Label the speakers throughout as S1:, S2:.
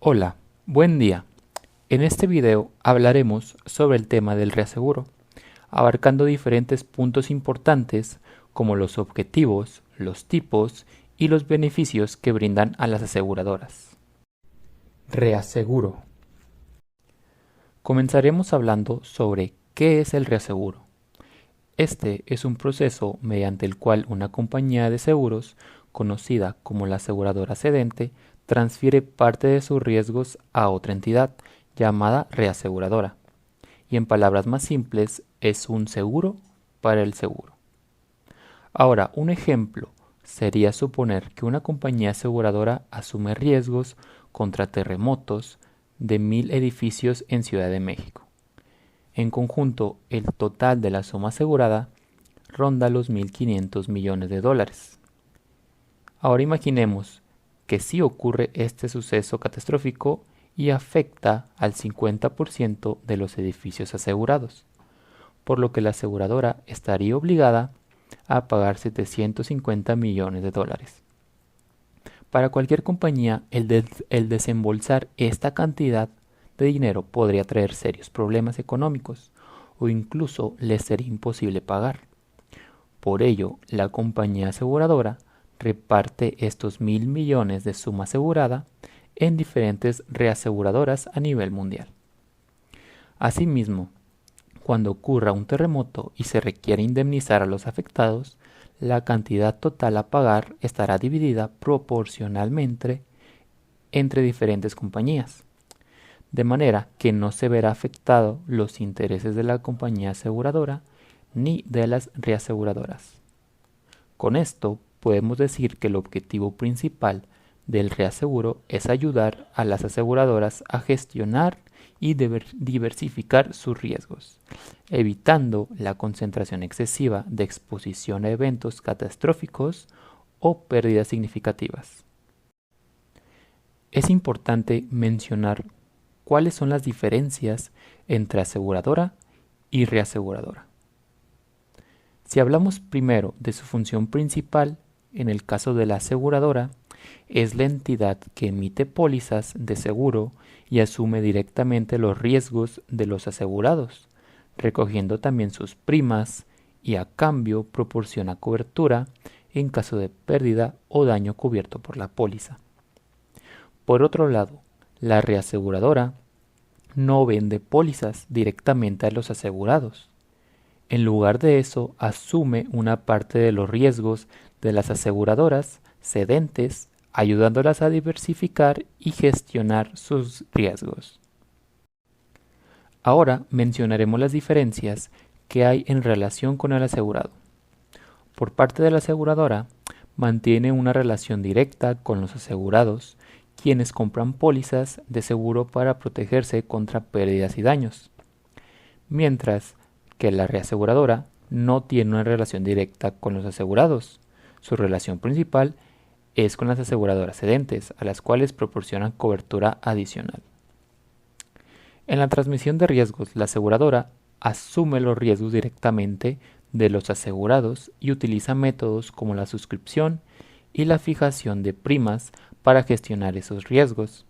S1: Hola, buen día. En este video hablaremos sobre el tema del reaseguro, abarcando diferentes puntos importantes como los objetivos, los tipos y los beneficios que brindan a las aseguradoras. Reaseguro. Comenzaremos hablando sobre qué es el reaseguro. Este es un proceso mediante el cual una compañía de seguros, conocida como la aseguradora cedente, transfiere parte de sus riesgos a otra entidad llamada reaseguradora. Y en palabras más simples, es un seguro para el seguro. Ahora, un ejemplo sería suponer que una compañía aseguradora asume riesgos contra terremotos de 1000 edificios en Ciudad de México. En conjunto, el total de la suma asegurada ronda los 1.500 millones de dólares. Ahora imaginemos que sí ocurre este suceso catastrófico y afecta al 50% de los edificios asegurados, por lo que la aseguradora estaría obligada a pagar 750 millones de dólares. Para cualquier compañía, el desembolsar esta cantidad de dinero podría traer serios problemas económicos o incluso les sería imposible pagar. Por ello, la compañía aseguradora reparte estos 1.000 millones de suma asegurada en diferentes reaseguradoras a nivel mundial. Asimismo, cuando ocurra un terremoto y se requiere indemnizar a los afectados, la cantidad total a pagar estará dividida proporcionalmente entre diferentes compañías, de manera que no se verá afectado los intereses de la compañía aseguradora ni de las reaseguradoras. Con esto podemos decir que el objetivo principal del reaseguro es ayudar a las aseguradoras a gestionar y diversificar sus riesgos, evitando la concentración excesiva de exposición a eventos catastróficos o pérdidas significativas. Es importante mencionar cuáles son las diferencias entre aseguradora y reaseguradora. Si hablamos primero de su función principal, en el caso de la aseguradora, es la entidad que emite pólizas de seguro y asume directamente los riesgos de los asegurados, recogiendo también sus primas y a cambio proporciona cobertura en caso de pérdida o daño cubierto por la póliza. Por otro lado, la reaseguradora no vende pólizas directamente a los asegurados. En lugar de eso, asume una parte de los riesgos de las aseguradoras cedentes, ayudándolas a diversificar y gestionar sus riesgos. Ahora mencionaremos las diferencias que hay en relación con el asegurado. Por parte de la aseguradora, mantiene una relación directa con los asegurados, quienes compran pólizas de seguro para protegerse contra pérdidas y daños, mientras que la reaseguradora no tiene una relación directa con los asegurados. Su relación principal es con las aseguradoras cedentes, a las cuales proporcionan cobertura adicional. En la transmisión de riesgos, la aseguradora asume los riesgos directamente de los asegurados y utiliza métodos como la suscripción y la fijación de primas para gestionar esos riesgos.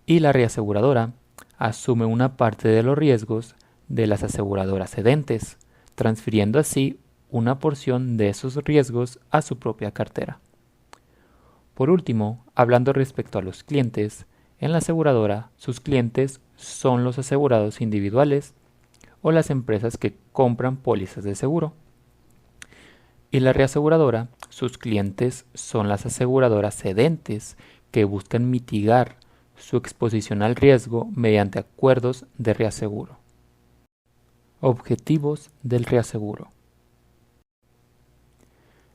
S1: Y la reaseguradora asume una parte de los riesgos de las aseguradoras cedentes, transfiriendo así una porción de esos riesgos a su propia cartera. Por último, hablando respecto a los clientes, en la aseguradora sus clientes son los asegurados individuales o las empresas que compran pólizas de seguro. Y la reaseguradora, sus clientes son las aseguradoras cedentes que buscan mitigar su exposición al riesgo mediante acuerdos de reaseguro. Objetivos del reaseguro.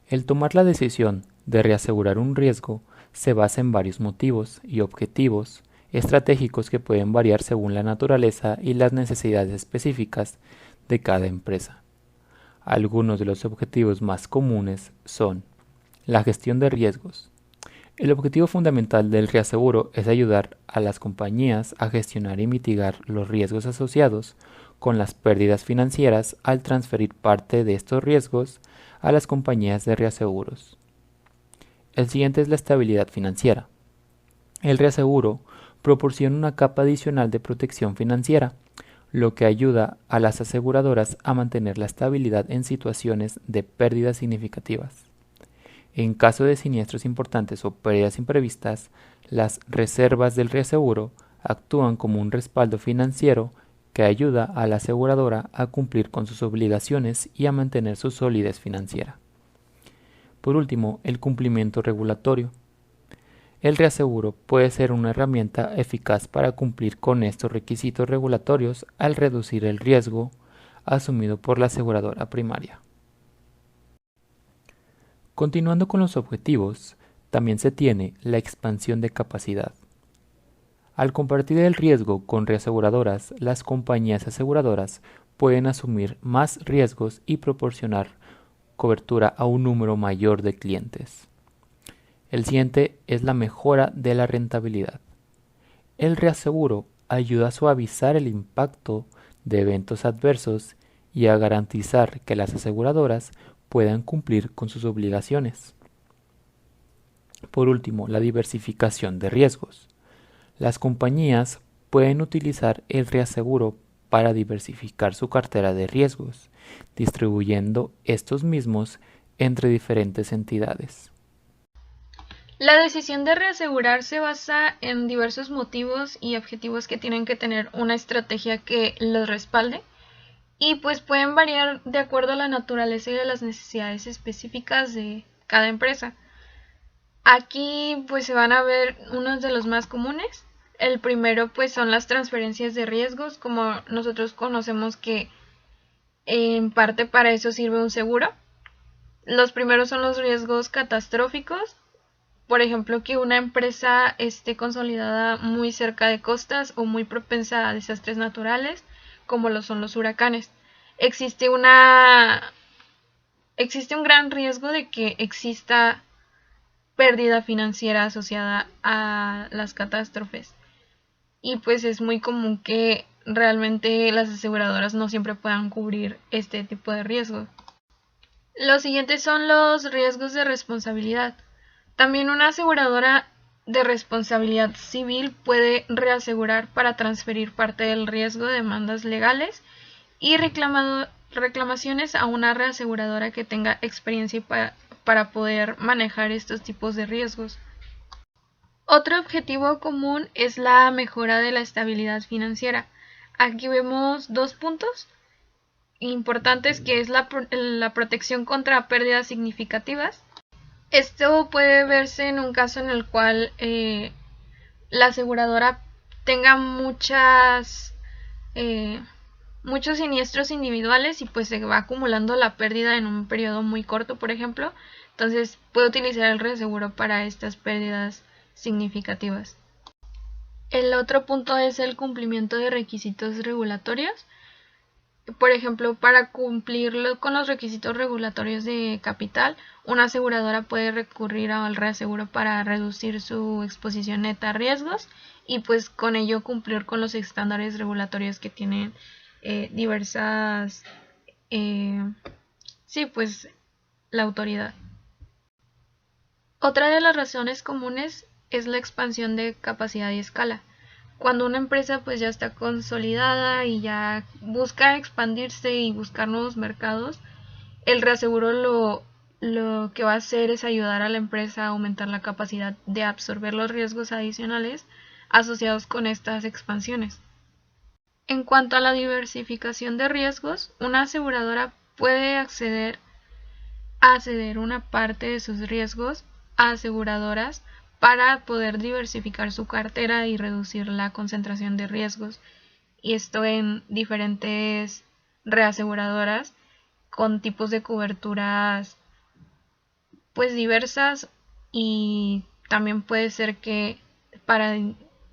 S1: El tomar la decisión de reasegurar un riesgo se basa en varios motivos y objetivos estratégicos que pueden variar según la naturaleza y las necesidades específicas de cada empresa. Algunos de los objetivos más comunes son la gestión de riesgos. El objetivo fundamental del reaseguro es ayudar a las compañías a gestionar y mitigar los riesgos asociados con las pérdidas financieras al transferir parte de estos riesgos a las compañías de reaseguros. El siguiente es la estabilidad financiera. El reaseguro proporciona una capa adicional de protección financiera, lo que ayuda a las aseguradoras a mantener la estabilidad en situaciones de pérdidas significativas. En caso de siniestros importantes o pérdidas imprevistas, las reservas del reaseguro actúan como un respaldo financiero que ayuda a la aseguradora a cumplir con sus obligaciones y a mantener su solidez financiera. Por último, el cumplimiento regulatorio. El reaseguro puede ser una herramienta eficaz para cumplir con estos requisitos regulatorios al reducir el riesgo asumido por la aseguradora primaria. Continuando con los objetivos, también se tiene la expansión de capacidad. Al compartir el riesgo con reaseguradoras, las compañías aseguradoras pueden asumir más riesgos y proporcionar cobertura a un número mayor de clientes. El siguiente es la mejora de la rentabilidad. El reaseguro ayuda a suavizar el impacto de eventos adversos y a garantizar que las aseguradoras puedan cumplir con sus obligaciones. Por último, la diversificación de riesgos. Las compañías pueden utilizar el reaseguro para diversificar su cartera de riesgos, distribuyendo estos mismos entre diferentes entidades.
S2: La decisión de reasegurar se basa en diversos motivos y objetivos que tienen que tener una estrategia que los respalde y pues pueden variar de acuerdo a la naturaleza y de las necesidades específicas de cada empresa. Aquí pues se van a ver unos de los más comunes. El primero pues son las transferencias de riesgos, como nosotros conocemos que en parte para eso sirve un seguro. Los primeros son los riesgos catastróficos, por ejemplo que una empresa esté consolidada muy cerca de costas o muy propensa a desastres naturales, como lo son los huracanes. Existe un gran riesgo de que exista pérdida financiera asociada a las catástrofes. Y pues es muy común que realmente las aseguradoras no siempre puedan cubrir este tipo de riesgos. Los siguientes son los riesgos de responsabilidad. También una aseguradora de responsabilidad civil puede reasegurar para transferir parte del riesgo de demandas legales y reclamaciones a una reaseguradora que tenga experiencia para poder manejar estos tipos de riesgos. Otro objetivo común es la mejora de la estabilidad financiera. Aquí vemos dos puntos importantes, que es la protección contra pérdidas significativas. Esto puede verse en un caso en el cual la aseguradora tenga muchos siniestros individuales y pues se va acumulando la pérdida en un periodo muy corto, por ejemplo. Entonces puede utilizar el reaseguro para estas pérdidas significativas. El otro punto es el cumplimiento de requisitos regulatorios. Por ejemplo, para cumplir con los requisitos regulatorios de capital, una aseguradora puede recurrir al reaseguro para reducir su exposición neta a riesgos y pues con ello cumplir con los estándares regulatorios que tienen diversas, pues la autoridad. Otra de las razones comunes es la expansión de capacidad y escala. Cuando una empresa pues ya está consolidada y ya busca expandirse y buscar nuevos mercados, el reaseguro lo que va a hacer es ayudar a la empresa a aumentar la capacidad de absorber los riesgos adicionales asociados con estas expansiones. En cuanto a la diversificación de riesgos, una aseguradora puede ceder una parte de sus riesgos a aseguradoras para poder diversificar su cartera y reducir la concentración de riesgos, y esto en diferentes reaseguradoras con tipos de coberturas pues diversas, y también puede ser que para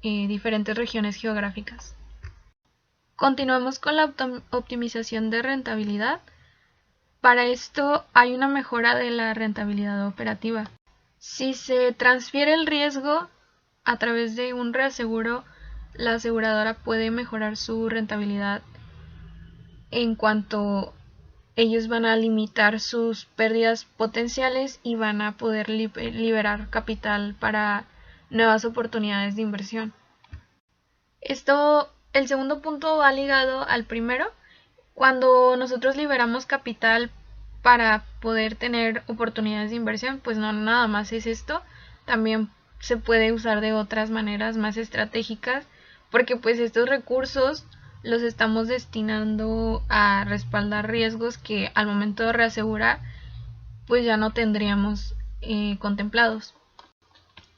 S2: diferentes regiones geográficas. Continuamos con la optimización de rentabilidad. Para esto hay una mejora de la rentabilidad operativa. Si se transfiere el riesgo a través de un reaseguro, la aseguradora puede mejorar su rentabilidad en cuanto ellos van a limitar sus pérdidas potenciales y van a poder liberar capital para nuevas oportunidades de inversión. El segundo punto va ligado al primero. Cuando nosotros liberamos capital para poder tener oportunidades de inversión, pues no nada más es esto, también se puede usar de otras maneras más estratégicas, porque pues estos recursos los estamos destinando a respaldar riesgos que al momento de reasegurar pues ya no tendríamos contemplados.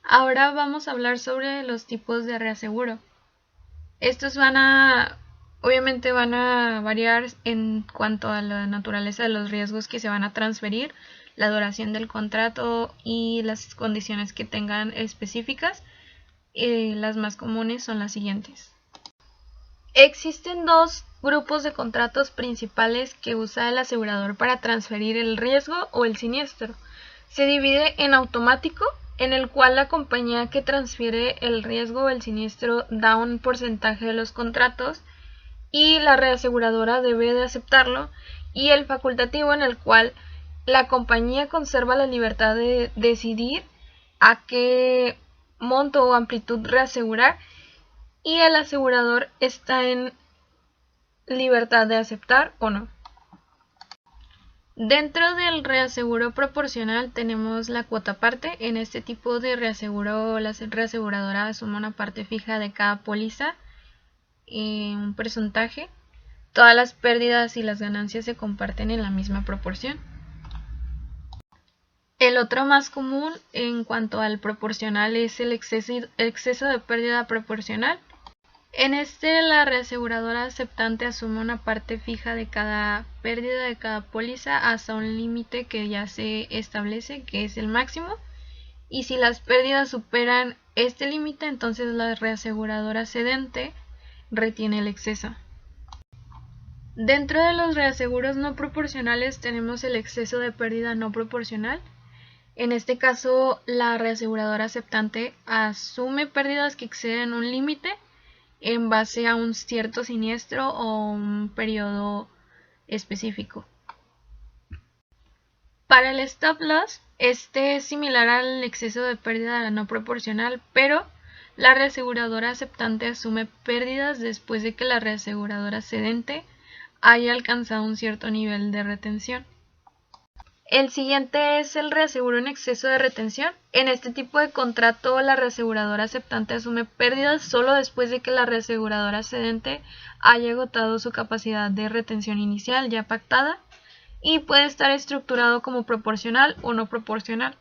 S2: Ahora vamos a hablar sobre los tipos de reaseguro. Estos obviamente van a variar en cuanto a la naturaleza de los riesgos que se van a transferir, la duración del contrato y las condiciones que tengan específicas. Las más comunes son las siguientes. Existen dos grupos de contratos principales que usa el asegurador para transferir el riesgo o el siniestro. Se divide en automático, en el cual la compañía que transfiere el riesgo o el siniestro da un porcentaje de los contratos y la reaseguradora debe de aceptarlo, y el facultativo, en el cual la compañía conserva la libertad de decidir a qué monto o amplitud reasegurar y el asegurador está en libertad de aceptar o no. Dentro del reaseguro proporcional tenemos la cuota parte. En este tipo de reaseguro la reaseguradora asume una parte fija de cada póliza, un porcentaje. Todas las pérdidas y las ganancias se comparten en la misma proporción. El otro más común en cuanto al proporcional es el exceso de pérdida proporcional. En este, la reaseguradora aceptante asume una parte fija de cada pérdida de cada póliza hasta un límite que ya se establece, que es el máximo, y si las pérdidas superan este límite, entonces la reaseguradora cedente retiene el exceso. Dentro de los reaseguros no proporcionales tenemos el exceso de pérdida no proporcional. En este caso, la reaseguradora aceptante asume pérdidas que exceden un límite en base a un cierto siniestro o un periodo específico. Para el stop loss, este es similar al exceso de pérdida no proporcional, pero la reaseguradora aceptante asume pérdidas después de que la reaseguradora cedente haya alcanzado un cierto nivel de retención. El siguiente es el reaseguro en exceso de retención. En este tipo de contrato, la reaseguradora aceptante asume pérdidas solo después de que la reaseguradora cedente haya agotado su capacidad de retención inicial ya pactada, y puede estar estructurado como proporcional o no proporcional.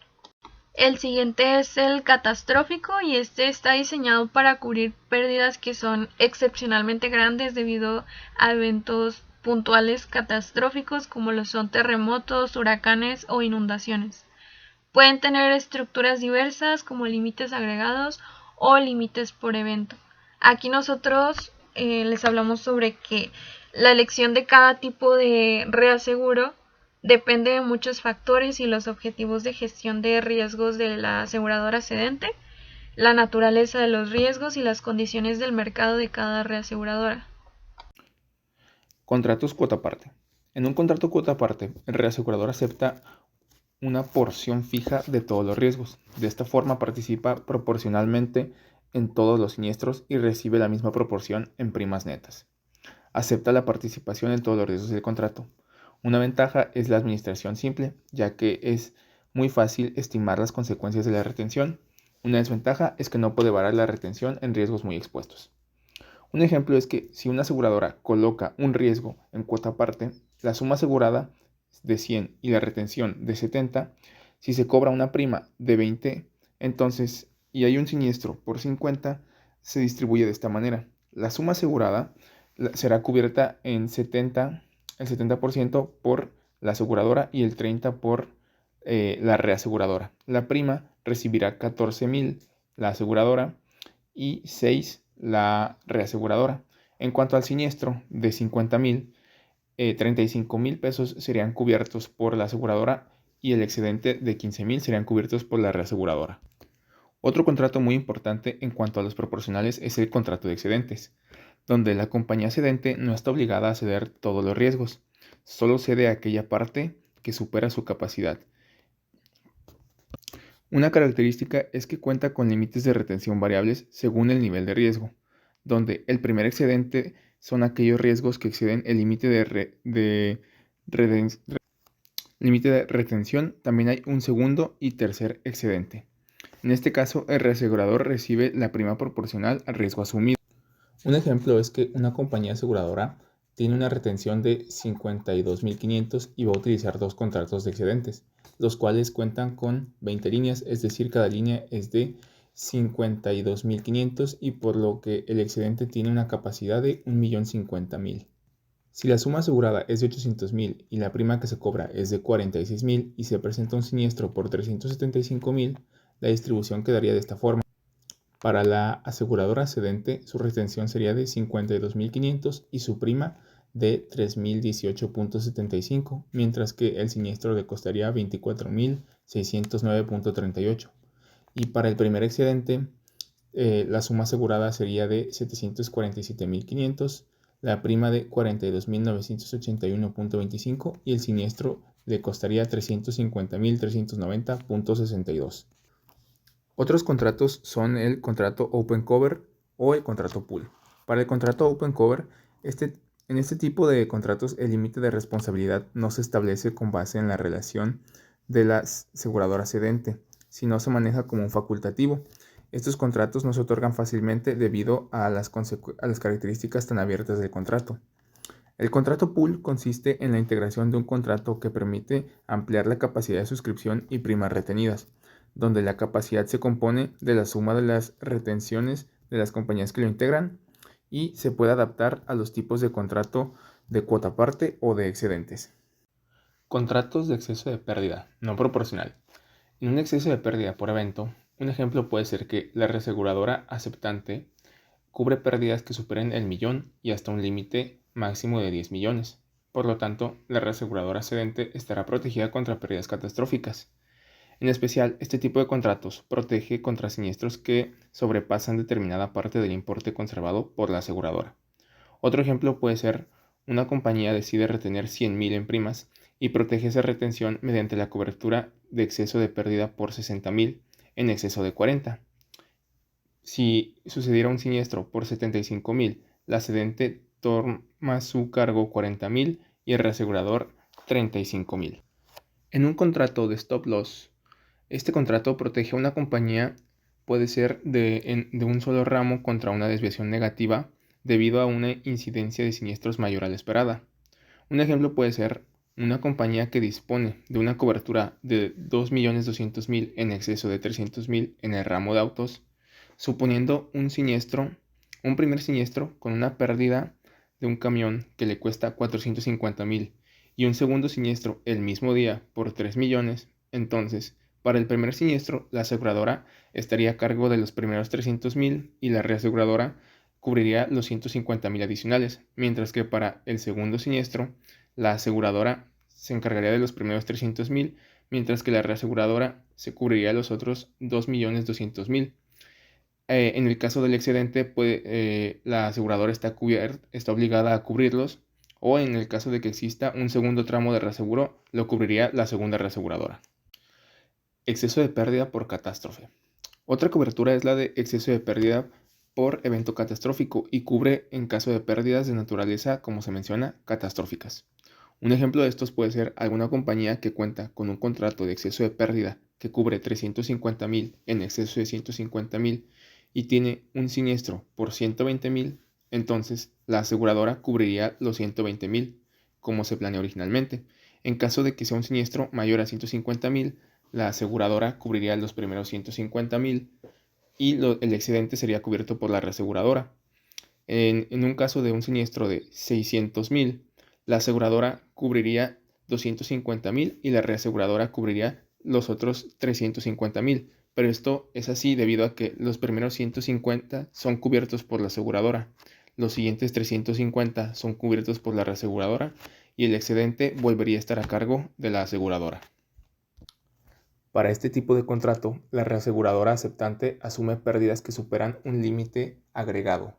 S2: El siguiente es el catastrófico, y este está diseñado para cubrir pérdidas que son excepcionalmente grandes debido a eventos puntuales catastróficos como lo son terremotos, huracanes o inundaciones. Pueden tener estructuras diversas como límites agregados o límites por evento. Aquí nosotros les hablamos sobre que la elección de cada tipo de reaseguro depende de muchos factores y los objetivos de gestión de riesgos de la aseguradora cedente, la naturaleza de los riesgos y las condiciones del mercado de cada reaseguradora.
S3: Contratos cuota parte. En un contrato cuota parte, el reasegurador acepta una porción fija de todos los riesgos. De esta forma participa proporcionalmente en todos los siniestros y recibe la misma proporción en primas netas. Acepta la participación en todos los riesgos del contrato. Una ventaja es la administración simple, ya que es muy fácil estimar las consecuencias de la retención. Una desventaja es que no puede variar la retención en riesgos muy expuestos. Un ejemplo es que si una aseguradora coloca un riesgo en cuota parte, la suma asegurada de 100 y la retención de 70, si se cobra una prima de 20, entonces, y hay un siniestro por 50, se distribuye de esta manera. La suma asegurada será cubierta en el 70% por la aseguradora y el 30% por la reaseguradora. La prima recibirá 14,000 la aseguradora y 6 la reaseguradora. En cuanto al siniestro de 50,000, 35,000 pesos serían cubiertos por la aseguradora y el excedente de 15,000 serían cubiertos por la reaseguradora. Otro contrato muy importante en cuanto a los proporcionales es el contrato de excedentes, donde la compañía cedente no está obligada a ceder todos los riesgos, solo cede aquella parte que supera su capacidad. Una característica es que cuenta con límites de retención variables según el nivel de riesgo, donde el primer excedente son aquellos riesgos que exceden el límite límite de retención. También hay un segundo y tercer excedente. En este caso, el reasegurador recibe la prima proporcional al riesgo asumido. Un ejemplo es que una compañía aseguradora tiene una retención de 52.500 y va a utilizar dos contratos de excedentes, los cuales cuentan con 20 líneas, es decir, cada línea es de 52.500 y por lo que el excedente tiene una capacidad de 1.050.000. Si la suma asegurada es de 800.000 y la prima que se cobra es de 46.000 y se presenta un siniestro por 375.000, la distribución quedaría de esta forma. Para la aseguradora cedente, su retención sería de 52.500 y su prima de 3.018.75, mientras que el siniestro le costaría 24.609.38. Y para el primer excedente, la suma asegurada sería de 747.500, la prima de 42.981.25 y el siniestro le costaría 350.390.62. Otros contratos son el contrato Open Cover o el contrato Pool. Para el contrato Open Cover, en este tipo de contratos el límite de responsabilidad no se establece con base en la relación de la aseguradora cedente, sino se maneja como un facultativo. Estos contratos no se otorgan fácilmente debido a las características tan abiertas del contrato. El contrato Pool consiste en la integración de un contrato que permite ampliar la capacidad de suscripción y primas retenidas, donde la capacidad se compone de la suma de las retenciones de las compañías que lo integran y se puede adaptar a los tipos de contrato de cuota parte o de excedentes. Contratos de exceso de pérdida no proporcional. En un exceso de pérdida por evento, un ejemplo puede ser que la reaseguradora aceptante cubre pérdidas que superen el millón y hasta un límite máximo de 10 millones. Por lo tanto, la reaseguradora cedente estará protegida contra pérdidas catastróficas. En especial, este tipo de contratos protege contra siniestros que sobrepasan determinada parte del importe conservado por la aseguradora. Otro ejemplo puede ser una compañía decide retener 100.000 en primas y protege esa retención mediante la cobertura de exceso de pérdida por 60.000 en exceso de 40. Si sucediera un siniestro por 75.000, la cedente toma su cargo 40.000 y el reasegurador 35.000. En un contrato de stop loss, este contrato protege a una compañía, puede ser de un solo ramo contra una desviación negativa debido a una incidencia de siniestros mayor a la esperada. Un ejemplo puede ser una compañía que dispone de una cobertura de 2.200.000 en exceso de 300.000 en el ramo de autos, suponiendo un primer siniestro con una pérdida de un camión que le cuesta 450.000 y un segundo siniestro el mismo día por 3 millones, entonces, para el primer siniestro, la aseguradora estaría a cargo de los primeros 300.000 y la reaseguradora cubriría los 150.000 adicionales, mientras que para el segundo siniestro, la aseguradora se encargaría de los primeros 300.000, mientras que la reaseguradora se cubriría los otros 2.200.000. En el caso del excedente, la aseguradora está obligada a cubrirlos, o en el caso de que exista un segundo tramo de reaseguro, lo cubriría la segunda reaseguradora. Exceso de pérdida por catástrofe. Otra cobertura es la de exceso de pérdida por evento catastrófico y cubre en caso de pérdidas de naturaleza, como se menciona, catastróficas. Un ejemplo de estos puede ser alguna compañía que cuenta con un contrato de exceso de pérdida que cubre 350.000 en exceso de 150.000 y tiene un siniestro por 120.000, entonces la aseguradora cubriría los 120.000, como se planeó originalmente. En caso de que sea un siniestro mayor a 150.000, la aseguradora cubriría los primeros 150.000 y el excedente sería cubierto por la reaseguradora. En un caso de un siniestro de 600.000, la aseguradora cubriría 250.000 y la reaseguradora cubriría los otros 350.000. Pero esto es así debido a que los primeros 150 son cubiertos por la aseguradora, los siguientes 350 son cubiertos por la reaseguradora y el excedente volvería a estar a cargo de la aseguradora. Para este tipo de contrato, la reaseguradora aceptante asume pérdidas que superan un límite agregado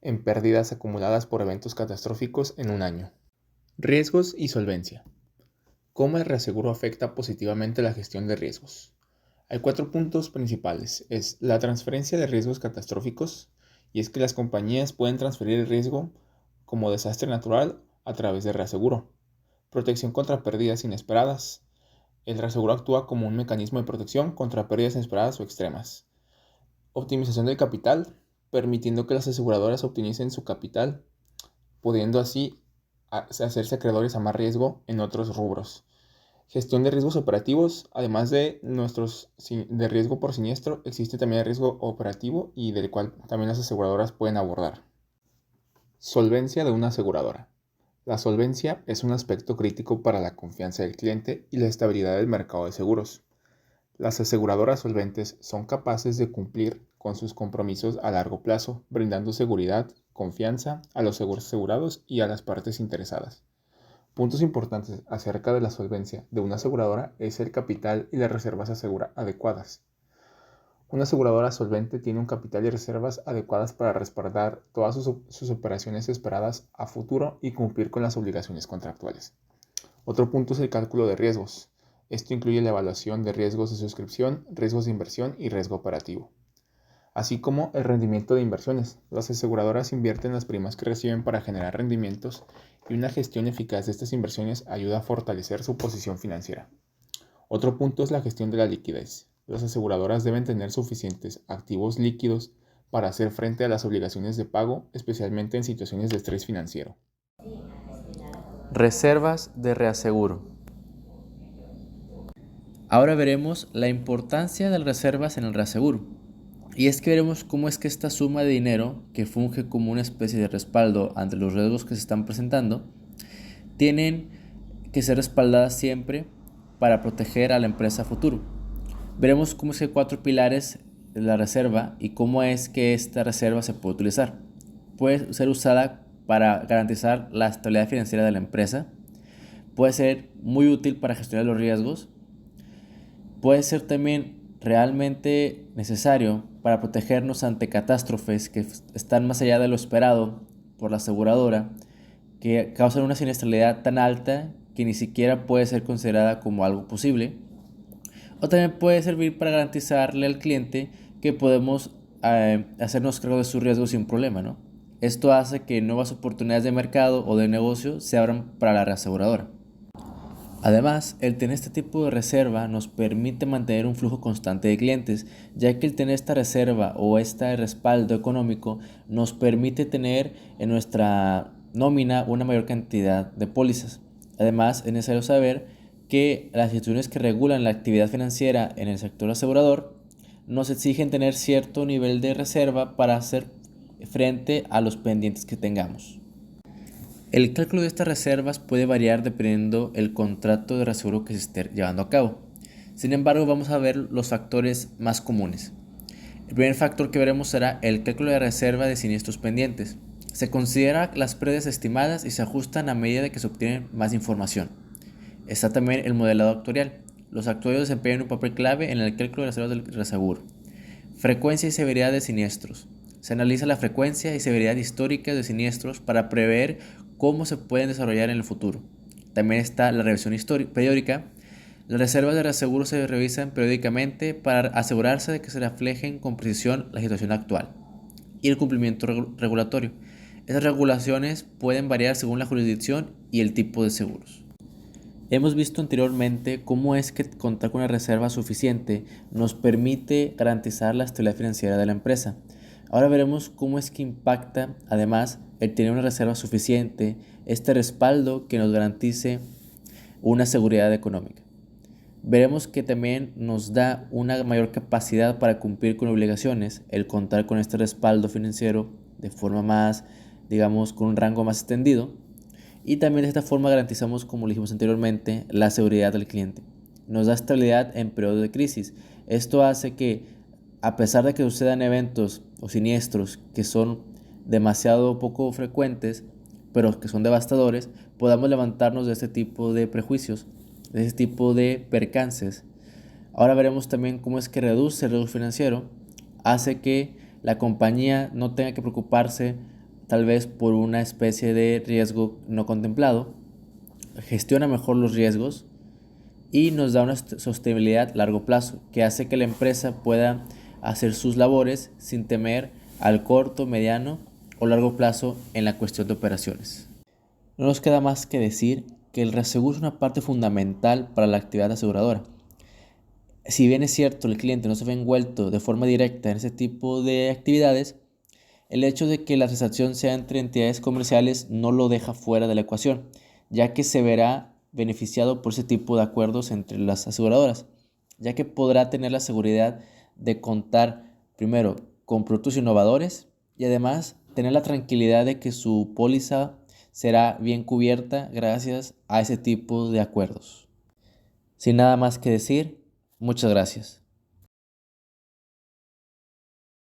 S3: en pérdidas acumuladas por eventos catastróficos en un año. Riesgos y solvencia. ¿Cómo el reaseguro afecta positivamente la gestión de riesgos? Hay 4 puntos principales. Es la transferencia de riesgos catastróficos, y es que las compañías pueden transferir el riesgo como desastre natural a través de reaseguro. Protección contra pérdidas inesperadas. El reaseguro actúa como un mecanismo de protección contra pérdidas inesperadas o extremas. Optimización del capital, permitiendo que las aseguradoras optimicen su capital, pudiendo así hacerse acreedores a más riesgo en otros rubros. Gestión de riesgos operativos, además de de riesgo por siniestro, existe también el riesgo operativo y del cual también las aseguradoras pueden abordar. Solvencia de una aseguradora. La solvencia es un aspecto crítico para la confianza del cliente y la estabilidad del mercado de seguros. Las aseguradoras solventes son capaces de cumplir con sus compromisos a largo plazo, brindando seguridad, confianza a los asegurados y a las partes interesadas. Puntos importantes acerca de la solvencia de una aseguradora es el capital y las reservas adecuadas. Una aseguradora solvente tiene un capital y reservas adecuadas para respaldar todas sus operaciones esperadas a futuro y cumplir con las obligaciones contractuales. Otro punto es el cálculo de riesgos. Esto incluye la evaluación de riesgos de suscripción, riesgos de inversión y riesgo operativo, así como el rendimiento de inversiones. Las aseguradoras invierten las primas que reciben para generar rendimientos, y una gestión eficaz de estas inversiones ayuda a fortalecer su posición financiera. Otro punto es la gestión de la liquidez. Las aseguradoras deben tener suficientes activos líquidos para hacer frente a las obligaciones de pago, especialmente en situaciones de estrés financiero.
S1: Reservas de reaseguro. Ahora veremos la importancia de las reservas en el reaseguro. Y es que veremos cómo es que esta suma de dinero, que funge como una especie de respaldo ante los riesgos que se están presentando, tienen que ser respaldadas siempre para proteger a la empresa a futuro. Veremos cómo es que hay 4 pilares de la reserva y cómo es que esta reserva se puede utilizar. Puede ser usada para garantizar la estabilidad financiera de la empresa, puede ser muy útil para gestionar los riesgos, puede ser también realmente necesario para protegernos ante catástrofes que están más allá de lo esperado por la aseguradora, que causan una siniestralidad tan alta que ni siquiera puede ser considerada como algo posible. O también puede servir para garantizarle al cliente que podemos hacernos cargo de sus riesgos sin problema, ¿no? Esto hace que nuevas oportunidades de mercado o de negocio se abran para la reaseguradora. Además, el tener este tipo de reserva nos permite mantener un flujo constante de clientes, ya que el tener esta reserva o este respaldo económico nos permite tener en nuestra nómina una mayor cantidad de pólizas. Además, es necesario saber que las instituciones que regulan la actividad financiera en el sector asegurador nos exigen tener cierto nivel de reserva para hacer frente a los pendientes que tengamos. El cálculo de estas reservas puede variar dependiendo del contrato de reaseguro que se esté llevando a cabo. Sin embargo, vamos a ver los factores más comunes. El primer factor que veremos será el cálculo de reserva de siniestros pendientes. Se considera las pérdidas estimadas y se ajustan a medida de que se obtiene más información. Está también el modelado actuarial. Los actuarios desempeñan un papel clave en el cálculo de reservas del reaseguro. Frecuencia y severidad de siniestros. Se analiza la frecuencia y severidad históricas de siniestros para prever cómo se pueden desarrollar en el futuro. También está la revisión periódica. Las reservas de reaseguro se revisan periódicamente para asegurarse de que se reflejen con precisión la situación actual. Y el cumplimiento regulatorio. Esas regulaciones pueden variar según la jurisdicción y el tipo de seguros. Hemos visto anteriormente cómo es que contar con una reserva suficiente nos permite garantizar la estabilidad financiera de la empresa. Ahora veremos cómo es que impacta, además, el tener una reserva suficiente, este respaldo que nos garantice una seguridad económica. Veremos que también nos da una mayor capacidad para cumplir con obligaciones, el contar con este respaldo financiero de forma más, digamos, con un rango más extendido. Y también de esta forma garantizamos, como lo dijimos anteriormente, la seguridad del cliente. Nos da estabilidad en periodos de crisis. Esto hace que, a pesar de que sucedan eventos o siniestros que son demasiado poco frecuentes, pero que son devastadores, podamos levantarnos de este tipo de prejuicios, de este tipo de percances. Ahora veremos también cómo es que reduce el riesgo financiero, hace que la compañía no tenga que preocuparse tal vez por una especie de riesgo no contemplado, gestiona mejor los riesgos
S4: y nos da una sostenibilidad a largo plazo, que hace que la empresa pueda hacer sus labores sin temer al corto, mediano o largo plazo en la cuestión de operaciones. No nos queda más que decir que el reaseguro es una parte fundamental para la actividad aseguradora. Si bien es cierto el cliente no se ve envuelto de forma directa en ese tipo de actividades, el hecho de que la transacción sea entre entidades comerciales no lo deja fuera de la ecuación, ya que se verá beneficiado por ese tipo de acuerdos entre las aseguradoras, ya que podrá tener la seguridad de contar primero con productos innovadores y además tener la tranquilidad de que su póliza será bien cubierta gracias a ese tipo de acuerdos. Sin nada más que decir, muchas gracias.